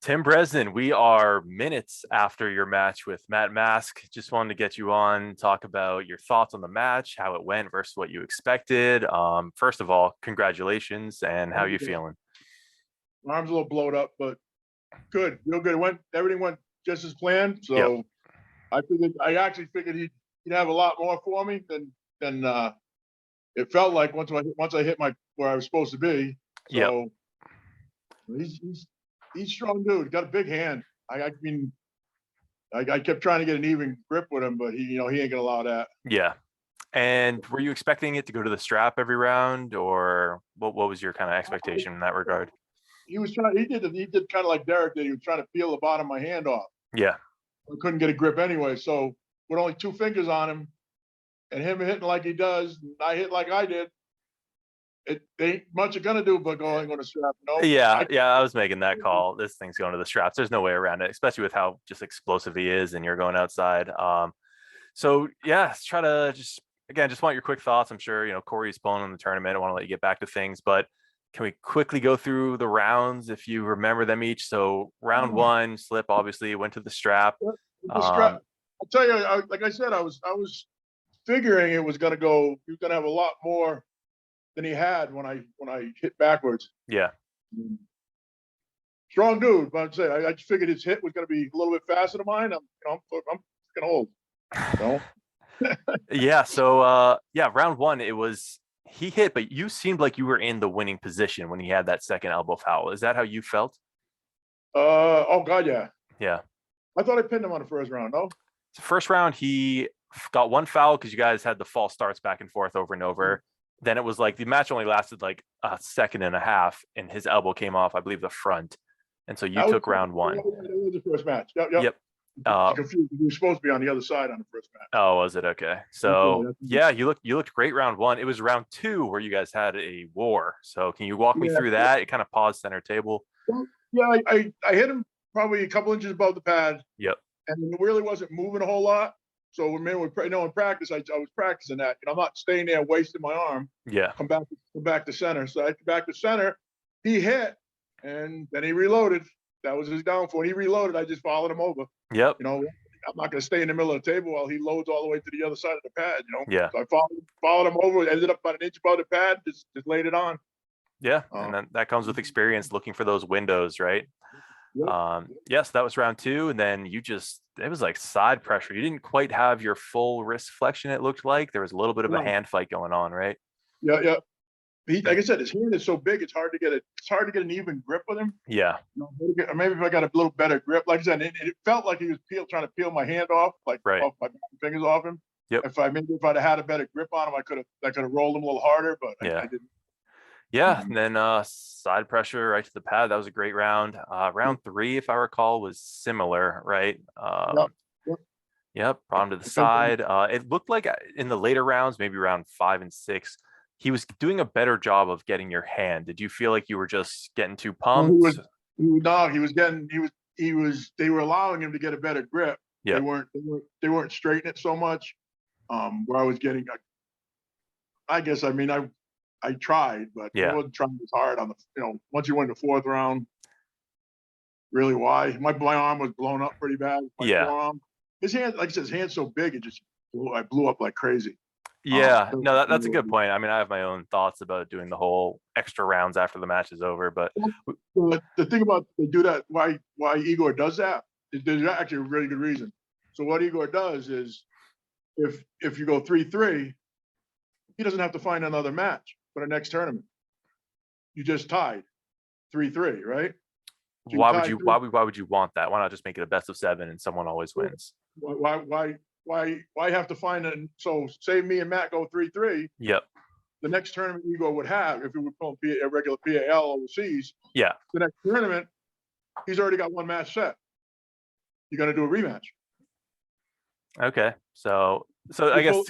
Tim Bresnan, we are minutes after your match with Matt Mask. Just wanted to get you on, talk about your thoughts on the match, how it went versus what you expected. First of all, congratulations, and how you feeling? My arm's a little blowed up, but good, real good. Everything went just as planned. Yep. So I actually figured he'd have a lot more for me than it felt like once I hit my where I was supposed to be. So Yep. he's strong dude. Got a big hand. I mean, I kept trying to get an even grip with him, but he ain't gonna allow that. Yeah. And were you expecting it to go to the strap every round, or what was your kind of expectation in that regard? He was trying. He did kind of like Derek did. He was trying to peel the bottom of my hand off. Yeah. I couldn't get a grip anyway. So with only two fingers on him, and him hitting like he does, and I hit like I did, it ain't much you're gonna do but going on a strap. No. Yeah, I was making that call. This thing's going to the straps. There's no way around it, especially with how just explosive he is, and you're going outside. So yeah, let's try to just want your quick thoughts. I'm sure Corey's pulling in the tournament. I want to let you get back to things, but can we quickly go through the rounds if you remember them each? So round one, slip obviously went to the strap. The strap. I'll tell you, like I said, I was figuring it was gonna go. He was gonna have a lot more than he had when I hit backwards. Yeah. Strong dude, but I'd say I just figured his hit was gonna be a little bit faster than mine. I'm freaking old. Yeah. So round one, he hit, but you seemed like you were in the winning position when he had that second elbow foul. Is that how you felt? Oh God, yeah. Yeah. I thought I pinned him on the first round. No. So first round, he got one foul because you guys had the false starts back and forth over and over. Then it was like the match only lasted like a second and a half, and his elbow came off, I believe, the front. And so you took round one. That was the first match. Yep. Confused. We were supposed to be on the other side on the first match. Oh, was it? Okay. So yeah, you looked great round one. It was round two where you guys had a war. So can you walk me through that? It kind of paused center table. Yeah, I hit him probably a couple inches above the pad. Yep. And it really wasn't moving a whole lot. So in practice, I was practicing that. I'm not staying there wasting my arm. Yeah. Come back to center. So I come back to center. He hit, and then he reloaded. That was his downfall. When he reloaded, I just followed him over. Yep. I'm not going to stay in the middle of the table while he loads all the way to the other side of the pad. Yeah. So I followed him over. Ended up about an inch above the pad. Just laid it on. Yeah, and then that comes with experience, looking for those windows, right? Yep. Yes, that was round two, and then it was like side pressure. You didn't quite have your full wrist flexion. It looked like there was a little bit of a hand fight going on, right? Yeah. Like I said, his hand is so big; it's hard to get an even grip with him. Yeah. Maybe if I got a little better grip, like I said, it felt like he was trying to peel my hand off, off my fingers off him. Yep. If I'd have had a better grip on him, I could have rolled him a little harder, but I didn't. Yeah, and then side pressure right to the pad. That was a great round. Round three, if I recall, was similar, right? Yep, bottom to the side. It looked like in the later rounds, maybe round 5 and 6, he was doing a better job of getting your hand. Did you feel like you were just getting too pumped? They were allowing him to get a better grip. Yeah. They weren't straightening it so much. Where I was getting, I tried, but I wasn't trying as hard on the, once you went to fourth round, really why? My arm was blown up pretty bad. Forearm. His hand, like I said, his hand's so big, I blew up like crazy. Yeah, no, that's a good point. I mean, I have my own thoughts about doing the whole extra rounds after the match is over, but the thing about they do that, why Igor does that, there's actually a really good reason. So what Igor does is, if you go 3-3, he doesn't have to find another match for the next tournament. You just tied 3-3, right? So why would you want that? Why not just make it a best of 7 and someone always wins? Why have to find so say me and Matt go 3-3. Yep. The next tournament Igor would have, if we were pulling a regular PAL overseas, the next tournament, he's already got one match set. You're gonna do a rematch. Okay. So I guess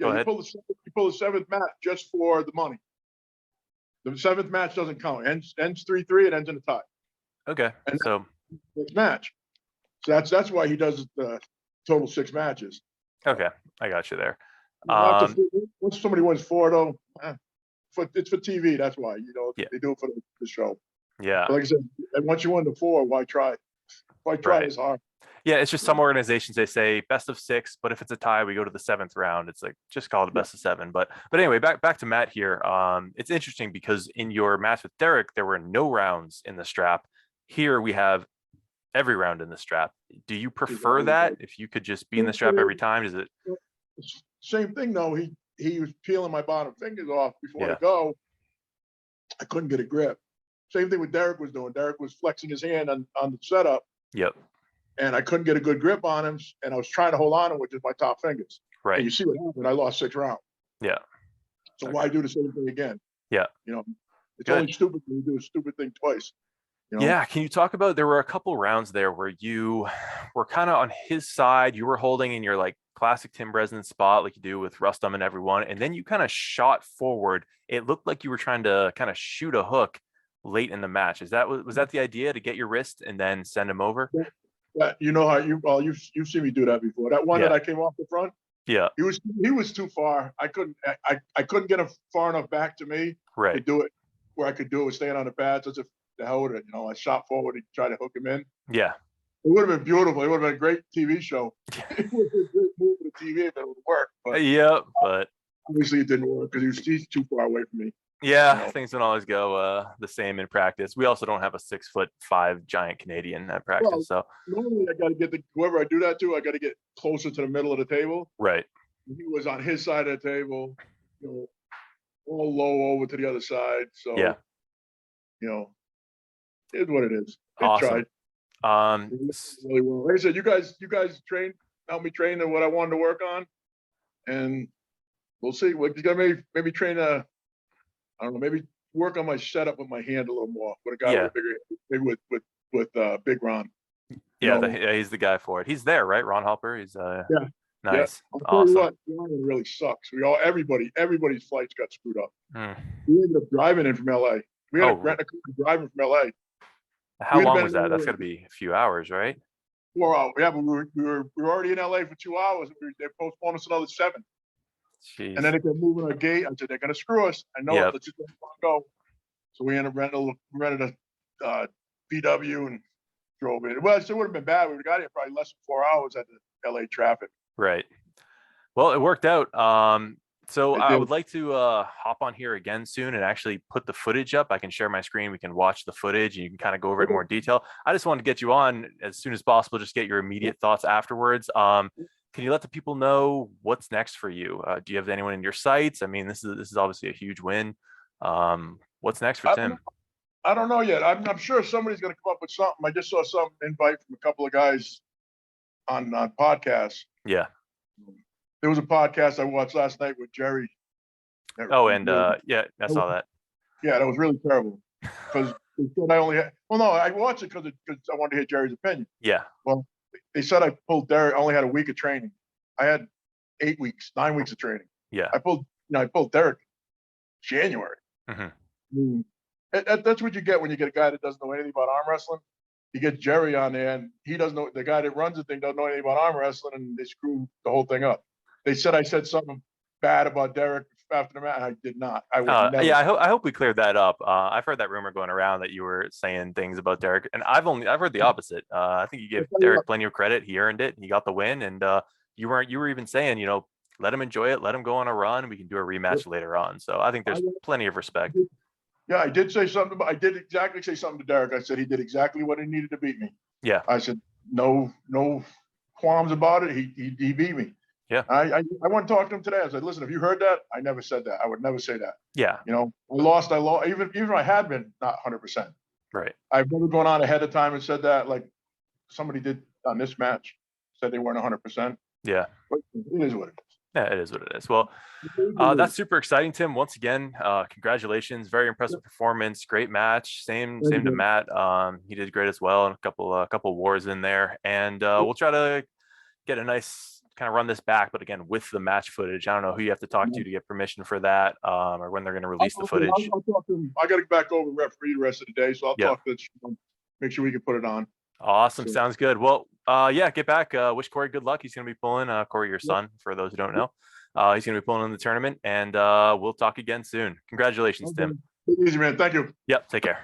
go ahead. You pull the 7th match just for the money. The 7th match doesn't count. Ends 3-3. It ends in a tie. Okay. And so next match. So that's why he does the total 6 matches. Okay, I got you there. Once somebody wins 4, though, it's for TV. That's why they do it for the show. Yeah. But like I said, and once you win the 4, why try? Why try Right. as hard? Yeah, it's just You know? some organizations they say best of 6, but if it's a tie, we go to the 7th round. It's like just call it a Yeah. best of 7. But anyway, back to Matt here. It's interesting because in your match with Derek, there were no rounds in the strap. Here we have every round in the strap. Do you prefer that? If you could just be in the strap every time, is it? Same thing though. He was peeling my bottom fingers off before to Yeah. go. I couldn't get a grip. Same thing with Derek was doing. Derek was flexing his hand on the setup, Yep. and I couldn't get a good grip on him. And I was trying to hold on to him with just my top fingers. And Right. you see what happened? I lost 6 rounds. Yeah. So Okay. why do the same thing again? Yeah. You know, it's Good. only stupid when you do a stupid thing twice. You know? Yeah. Can you talk about, there were a couple rounds there where you were kind of on his side, you were holding in your like classic Tim Bresnan spot, like you do with Rustum and everyone. And then you kind of shot forward. It looked like you were trying to kind of shoot a hook late in the match. Was that the idea, to get your wrist and then send him over? Yeah, you know how you've seen me do that before. That one Yeah. that I came off the front, Yeah. he was too far. I couldn't get him far enough back to me to Right. do it where I could do it with staying on the pads. As if the hell with it, you know. I shot forward and tried to hook him in. Yeah. It would have been beautiful. It would have been a great TV show. It would have been a great move for the TV if it would work. But Yeah. But obviously it didn't work because he's too far away from me. yeah, You know. things don't always go the same in practice. We also don't have a 6'5" giant Canadian at practice. Well, so normally I got to get whoever I do that to, I got to get closer to the middle of the table. right. He was on his side of the table, you know, all low over to the other side. So, Yeah. you know, it's what it is. It Awesome. tried really well. Like I said, you guys helped me train in what I wanted to work on, and we'll see. We're gonna maybe train I don't know, maybe work on my setup with my hand a little more with a guy Yeah. with a bigger, maybe with Big Ron. Yeah, know. yeah, he's the guy for it. He's there, right? Ron Halper. He's Yeah. nice. I'll tell you Awesome. what, Ryan really sucks. Everybody's flights got screwed up. Mm. We ended up driving in from LA. We had to rent a car driving from LA. How We'd have long been was in that? LA That's got to be a few hours, right? 4 hours. Yeah, but we were already in LA for 2 hours. They postponed us another 7. Jeez. And then they kept moving our gate. I said, they're gonna screw us. I know Yep. it. Let's just let them go. So we ended up rented a VW and drove in. Well, it would have been bad. We would have got here probably less than 4 hours at the LA traffic. Right. Well, it worked out. So It I did. would like to hop on here again soon and actually put the footage up. I can share my screen. We can watch the footage and you can kind of go over it in more detail. I just wanted to get you on as soon as possible, just get your immediate thoughts afterwards. Can you let the people know what's next for you? Do you have anyone in your sights? I mean, this is obviously a huge win. What's next for Tim? I don't know yet. I'm sure somebody's gonna come up with something. I just saw some invite from a couple of guys on podcasts. Yeah. There was a podcast I watched last night with Jerry. Oh, and yeah, I saw that. Yeah, that was really terrible because they said I only had. Well, no, I watched it because I wanted to hear Jerry's opinion. Yeah. Well, they said I pulled Derek. I only had a week of training. I had 9 weeks of training. Yeah. I pulled Derek January. Mm-hmm. That's what you get when you get a guy that doesn't know anything about arm wrestling. You get Jerry on there, and he doesn't know. The guy that runs the thing doesn't know anything about arm wrestling, and they screw the whole thing up. They said I said something bad about Derek after the match, and I did not. I would never. Yeah, I hope we cleared that up. I've heard that rumor going around that you were saying things about Derek, and I've heard the opposite. I think you gave Derek plenty of credit. He earned it. He got the win, and you were even saying, let him enjoy it, let him go on a run. We can do a rematch later on. So I think there's plenty of respect. Yeah, I did say something. I did exactly say something to Derek. I said he did exactly what he needed to beat me. Yeah. I said no qualms about it. He beat me. Yeah. I went and talked to him today. I said, listen, have you heard that? I never said that. I would never say that. Yeah. I lost. Even if I had been not 100%. Right. I've never gone on ahead of time and said that, like somebody did on this match, said they weren't 100%. Yeah. But it is what it is. Yeah, it is what it is. Well, that's super exciting, Tim. Once again, congratulations. Very impressive performance. Great match. Same to Matt. He did great as well, and a couple wars in there. And we'll try to get a nice kind of run this back, but again, with the match footage. I don't know who you have to talk to get permission for that, or when they're going to release the footage. I'll talk to him. I got to back over and referee the rest of the day, so I'll talk to him, make sure we can put it on. Awesome. Sounds good. Well, yeah, get back. Wish Corey good luck. He's going to be pulling, Corey, your son, for those who don't know. He's going to be pulling in the tournament, and we'll talk again soon. Congratulations, Tim. Easy, man. Thank you. Yep. Take care.